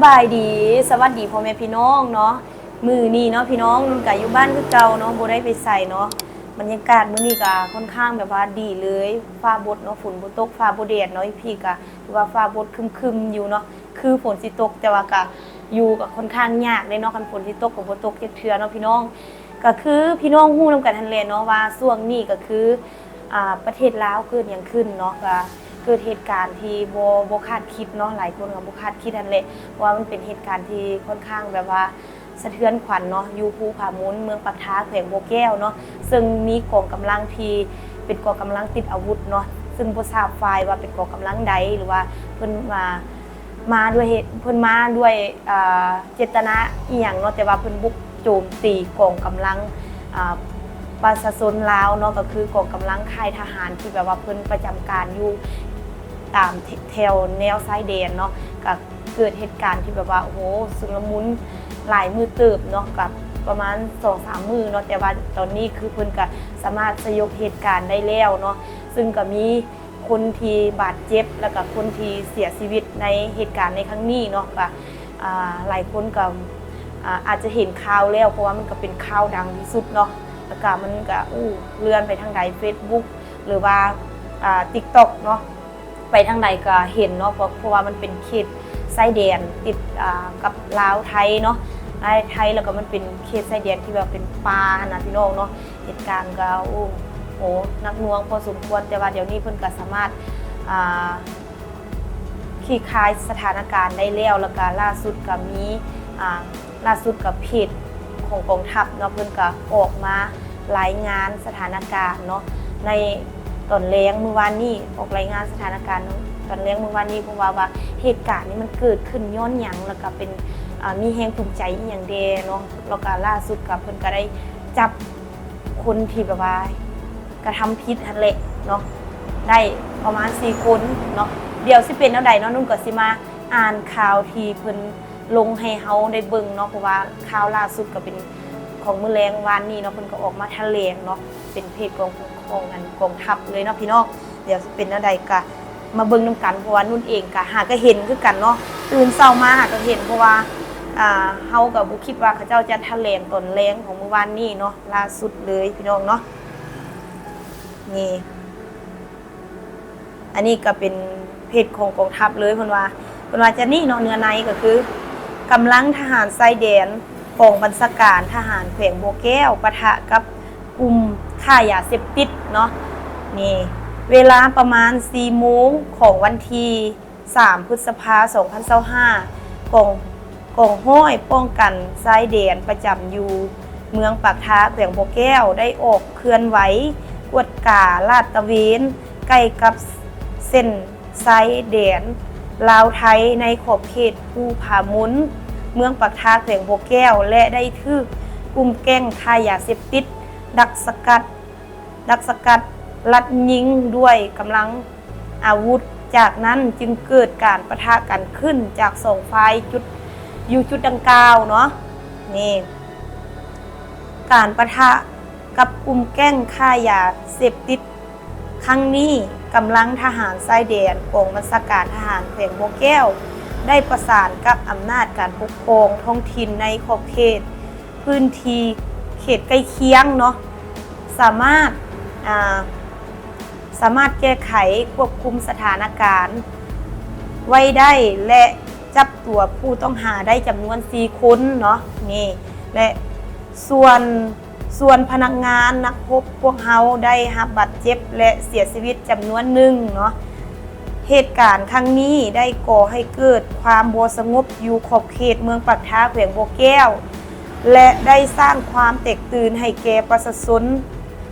บายดีสวัสดีพ่อแม่พี่น้องเนาะมือนี้เนาะพี่น้องนุ่นกะอยู่บ้านคือเก่าเนาะบ่ได้ไปใส่เนาะบรรยากาศมื้อนี้ก็ค่อนข้างแบบว่าดีเลยฟ้าบดเนาะฝนบ่ตกฟ้าบ่แดดเนาะพี่ก็ถือว่าฟ้าบดครึมๆอยู่เนาะคือฝนสิตกแต่ว่าก็อยู่ก็ค่อนข้างยากเลยเนาะคันฝนสิตกก็บ่ตกจักเทื่อเนาะพี่น้องก็คือพี่น้องฮู้นำกันทันแลเนาะว่าช่วงนี้ก็คือประเทศลาวเกิดหยังขึ้นเนาะก็เกิดเหตุการณ์ที่บ่คาดคิดเนาะหลายคนก็บ่คาดคิดนั่นแหละว่ามันเป็นเหตุการณ์ที่ค่อนข้างแบบว่าสะเทือนขวัญเนาะอยู่ภูผามุนเมืองปากท้าแขวงบัวแก้วเนาะซึ่งมีกองกำลังที่เป็นกองกำลังติดอาวุธเนาะซึ่งบ่ทราบฝ่ายว่าเป็นกองกำลังใดหรือว่าเพิ่นมาด้วยเหตุเพิ่นมาด้วยเจตนาอีหยังเนาะแต่ว่าเพิ่นบุกโจมตีกองกำลังประชาชนลาวเนาะก็คือกองกำลังค่ายทหารที่แบบว่าเพิ่นประจำการอยู่ตามแถวแนวชายแดนเนาะก็เกิดเหตุการณ์ที่แบบว่าโอ้โหสุลมุนหลายมือเติบเนาะกับประมาณ 2-3 มือเนาะแต่ว่าตอนนี้คือเพิ่นก็สามารถสยบเหตุการณ์ได้แล้วเนาะซึ่งก็มีคนที่บาดเจ็บแล้วก็คนที่เสียชีวิตในเหตุการณ์ในครั้งนี้เนาะก็หลายคนก็อาจจะเห็นข่าวแล้วเพราะว่ามันก็เป็นข่าวดังที่สุดเนาะแล้วก็มันก็เลื่อนไปทางใด Facebook หรือว่า TikTok เนาะไปทางใดก็เห็นเนาะเพราะว่ามันเป็นเขตชายแดนติดกับลาวไทยเนาะไทยแล้วก็มันเป็นเขตชายแดนที่แบบเป็นป่านะพี่น้องเนาะเหตุการณ์ก็โอ้โหนักหน่วงพอสมควรแต่ว่าเดี๋ยวนี้เพิ่นก็สามารถคลี่คลายสถานการณ์ได้แล้วแล้วก็ล่าสุดก็มีกับเพจของกองทัพเนาะเพิ่นก็ออกมารายงานสถานการณ์เนาะในตอนแล้งเมื่อวานนี้ออกรายงานสถานการณ์ตอนแล้งเมื่อวานนี้เพราะว่าเหตุการณ์นี้มันเกิดขึ้นย้อนหยังแล้วก็เป็นมีแรงภูมิใจอีหยังเดเนาะแล้วก็ล่าสุดกับเพิ่นก็ได้จับคนที่แบบว่ากระทำผิดหั่นแหละเนาะได้ประมาณ4คนเนาะเดี๋ยวสิเป็นแนวใดเนาะนุ่นก็สิมาอ่านข่าวที่เพิ่นลงให้เฮาได้เบิ่งเนาะเพราะว่าข่าวล่าสุดก็เป็นของมื้อแลงวานนี้เนาะเพิ่นก็ออกมาแถลงเนาะเป็นเพจกองทัพเลยเนาะพี่น้องเดี๋ยวสิเป็นแนวใดก็มาเบิ่งนำกันเพราะว่านุ่นเองก็หาก็เห็นคือกันเนาะตื่นเช้ามาหาก็เห็นเพราะว่าเฮาก็บ่คิดว่าเขาเจ้าจะแถลงตอนแลงของเมื่อวานนี้เนาะล่าสุดเลยพี่น้องเนาะนี่อันนี้ก็เป็นเพจของกองทัพเลยเพิ่นว่าจะนี่เนาะเนื้อในก็คือกำลังทหารชายแดนกองบัญชาการทหารแขวงบัวแก้วปะทะกับกลุ่มค้ายาเสพติดเนาะนี่เวลาประมาณ 4 โมงของวันที่ 3 พฤษภาคม 2025กองห้อยป้องกันชายแดนประจำอยู่เมืองปากท้าแขวงบัวแก้วได้ออกเคลื่อนไหวกวดกาลาดตระเวนใกล้กับเส้นชายแดนลาวไทยในขอบเขตภูผามุนเมืองปากท้าแขวงบัวแก้วและได้ทึกกลุ่มแก๊งค้ายาเสพติดดักสกัดลัดยิงด้วยกำลังอาวุธจากนั้นจึงเกิดการปะทะกันขึ้นจาก2ฝ่ายจุดดังกล่าวเนาะนี่การปะทะกับกลุ่มแก๊งค้ายาเสพติดครั้งนี้กำลังทหารชายแดนกองบัญชาการทหารแขวงบัวแก้วได้ประสานกับอำนาจการปกครองท้องถิ่นในขอบเขตพื้นที่เขตใกล้เคียงเนาะสามารถแก้ไขควบคุมสถานการณ์ไว้ได้และจับตัวผู้ต้องหาได้จำนวน4คนเนาะนี่และส่วนพนักงานนักพบพวกเฮาได้รับบาดเจ็บและเสียชีวิตจำนวนหนึ่งเนาะเหตุการณ์ครั้งนี้ได้ก่อให้เกิดความบ่สงบอยู่ขอบเขตเมืองปากท้าแขวงบัวแก้วและได้สร้างความแตกตื่นให้แก่ประชาชน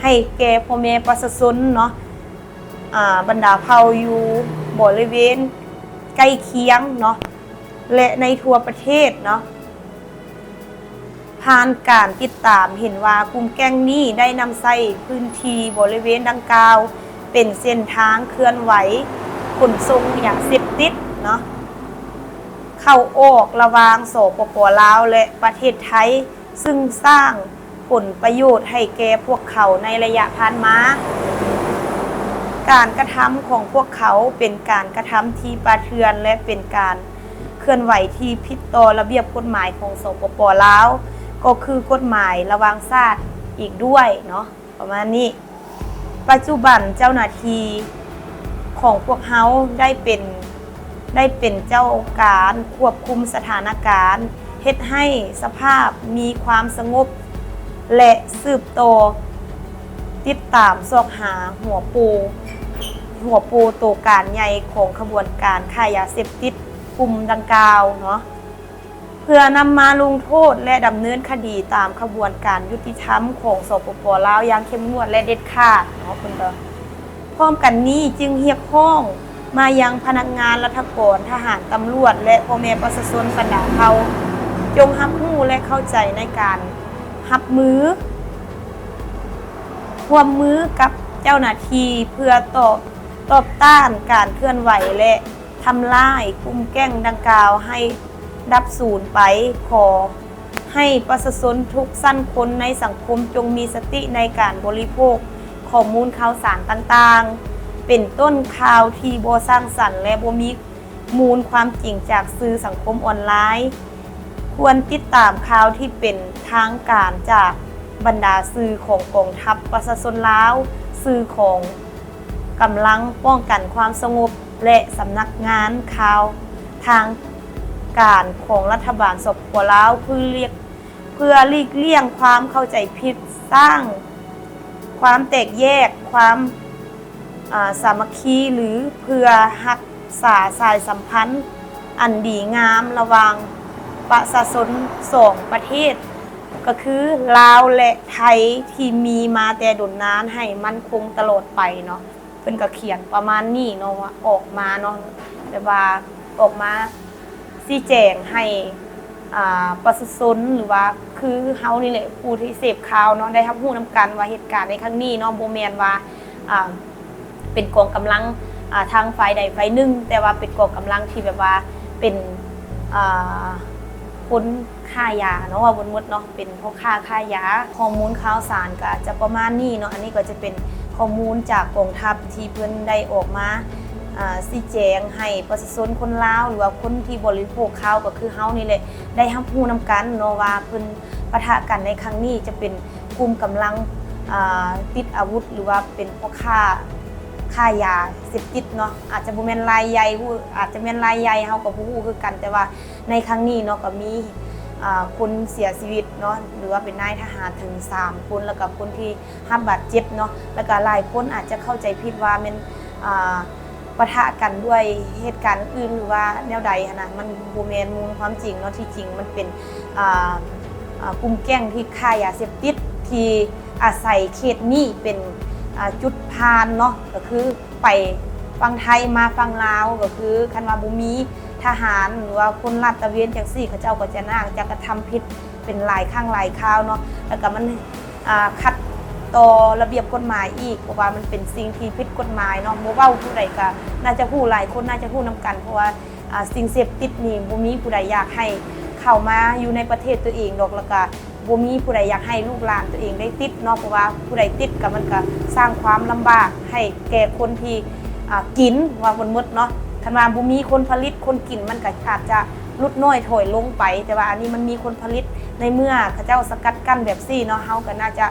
ให้แก่พ่อแม่ประชาชนเนาะบรรดาเผ่าอยู่บริเวณใกล้เคียงเนาะและในทั่วประเทศเนาะผ่านการติดตามเห็นว่ากลุ่มแก๊งนี้ได้นำใช้พื้นที่บริเวณดังกล่าวเป็นเส้นทางเคลื่อนไหวขนส่งยาเสพติดเนาะเข้าออกระหว่างสปป.ลาวและประเทศไทยซึ่งสร้างผลประโยชน์ให้แก่พวกเขาในระยะผ่านมาการกระทำของพวกเขาเป็นการกระทำที่ป่าเถื่อนและเป็นการเค ลื่อนไหวที่ผิดต่อระเบียบกฎหมายของสปป.ลาวก็คือกฎหมายระหว่างชาติอีกด้วยเนาะประมาณนี้ปัจจุบันเจ้าหน้าที่ของพวกเขาได้เป็นเจ้าการควบคุมสถานการณ์เฮ็ดให้สภาพมีความสงบและสืบต่อติดตามซอกหาหัวปูตัวการใหญ่ของขบวนการค้ายาเสพติดกลุ่มดังกล่าวเนาะเพื่อนำมาลงโทษและดำเนินคดีตามขบวนการยุติธรรมของสปป.ลาวอย่างเข้มงวดและเด็ดขาดเนาะเพิ่นก็พร้อมกันนี้จึงเรียกร้องมายังพนักงานรัฐกรทหารตำรวจและพ่อแม่ประชาชนบรรดาเขาจงรับรู้และเข้าใจในการรับมือร่วมมือกับเจ้าหน้าที่เพื่อตอบต้านการเคลื่อนไหวและทำลายกลุ่มแก๊งดังกล่าวให้ดับสูญไปขอให้ประชาชนทุกชั้นคนในสังคมจงมีสติในการบริโภคข้อมูลข่าวสารต่างๆเป็นต้นข่าวที่บ่สร้างสรรค์และบ่มีมูลความจริงจากสื่อสังคมออนไลน์ควรติดตามข่าวที่เป็นทางการจากบรรดาสื่อของกองทัพประชาชนลาวสื่อของกำลังป้องกันความสงบและสำนักงานข่าวทางการของรัฐบาลสปป.ลาวเพื่อหลีกเลี่ยงความเข้าใจผิดสร้างความแตกแยกความสามัคคีหรือเพื่อรักษาสายสัมพันธ์อันดีงามระหว่างประชาชนสองประเทศก็คือลาวและไทยที่มีมาแต่ดนนานให้มั่นคงตลอดไปเนาะเพิ่นก็เขียนประมาณนี้เนาะว่าออกมาเนาะแต่ว่าออกมาชี้แจงให้ประชาชนหรือว่าคือเฮานี่แหละผู้ที่เสพข่าวเนาะได้รับรู้นำกันว่าเหตุการณ์ในครั้งนี้เนาะบ่แม่นว่าเป็นกองกำลังทางฝ่ายใดฝ่ายหนึ่งแต่ว่าเป็นกองกำลังที่แบบว่าเป็นคนค้ายาเนาะว่าบนมดเนาะเป็นพ่อค้ายาข้อมูลข่าวสารก็จะประมาณนี้เนาะอันนี้ก็จะเป็นข้อมูลจากกองทัพที่เพิ่นได้ออกมาชี้แจงให้ประชาชนคนลาวหรือว่าคนที่บริโภคข่าวก็คือเฮานี่แหละได้รับรู้นำกันเนาะว่าเพิ่นปะทะกันในครั้งนี้จะเป็นกลุ่มกำลังติดอาวุธหรือว่าเป็นพ่อค้ายาเสพติดเนาะอาจจะบ่แม่นรายใหญ่อาจจะแม่นรายใหญ่เฮาก็บ่ฮู้คือกันแต่ว่าในครั้งนี้เนาะก็มีคนเสียชีวิตเนาะหรือว่าเป็นนายทหารถึง3คนแล้วก็คนที่รับบาดเจ็บเนาะแล้วก็หลายคนอาจจะเข้าใจผิดว่าแม่นปะทะกันด้วยเหตุการณ์อื่นหรือว่าแนวใดนะมันบ่แม่นมูลความจริงเนาะที่จริงมันเป็นกลุ่มแก๊งที่ค้ายาเสพติดที่อาศัยเขตนี้เป็นจุดผ่านเนาะก็คือไปฝั่งไทยมาฝั่งลาวก็คือคันว่าบ่มีทหารหรือว่าคนลาดตระเวนจังซี่เขาเจ้าก็จะน่าจะกระทำผิดเป็นหลายครั้งหลายคราวเนาะแล้วก็มันขัดต่อระเบียบกฎหมายอีกเพราะว่ามันเป็นสิ่งที่ผิดกฎหมายเนาะบ่เว้าผู้ใดก็น่าจะฮู้หลายคนน่าจะฮู้นำกันเพราะว่าสิ่งเสพติดนี่บ่มีผู้ใดอยากให้เข้ามาอยู่ในประเทศตัวเองดอกแล้วก็บ่มีผู้ใดอยากให้ลูกหลานตัวเองได้ติดเนาะเพราะว่าผู้ใดติดก็มันก็สร้างความลำบากให้แก่คนที่กินว่าบนมดเนาะคันว่าบ่มีคนผลิตคนกินมันก็อาจจะลดน้อยถอยลงไปแต่ว่าอันนี้มันมีคนผลิตในเมื่อเขาเจ้าสกัดกั้นแบบซี่เนาะเฮาก็น่าจะ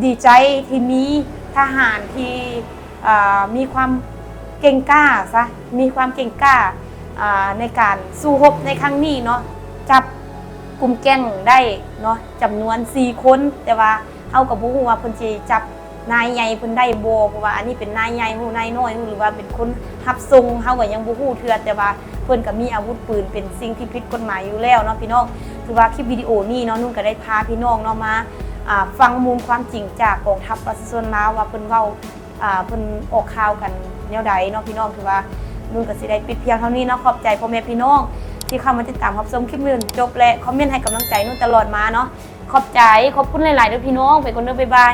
ดีใจที่มีทหารที่มีความเก่งกล้าซะมีความเก่งกล้าในการสู้รบในครั้งนี้เนาะจับกลุ่มแก๊งได้เนาะจำนวน4คนแต่ว่าเฮาก็บ่ฮู้ว่าเพิ่นสิจับนายใหญ่เพิ่นได้บ่เพราะว่าอันนี้เป็นนายใหญ่ฮู้นายน้อยหรือว่าเป็นคนรับส่งเฮาก็ยังบ่ฮู้เทื่อแต่ว่าเพิ่นก็มีอาวุธปืนเป็นสิ่งที่ผิดกฎหมายอยู่แล้วเนาะพี่น้องถือว่าคลิปวิดีโอนี้เนาะนุ่นก็ได้พาพี่น้องเนาะมาฟังมุมความจริงจากกองทัพประชาชนลาวว่าเพิ่นเว้าเพิ่นออกข่าวกันแนวใดเนาะพี่น้องถือว่านุ่นก็สิได้ปิดเพียงเท่านี้เนาะขอบใจพ่อแม่พี่น้องที่เข้ามาติดตามรับชมคลิปนี้จนจบและคอมเมนต์ให้กำลังใจนุ่นตลอดมาเนาะขอบใจขอบคุณหลายๆด้วยพี่น้องไปก่อนเด้อบ๊ายบาย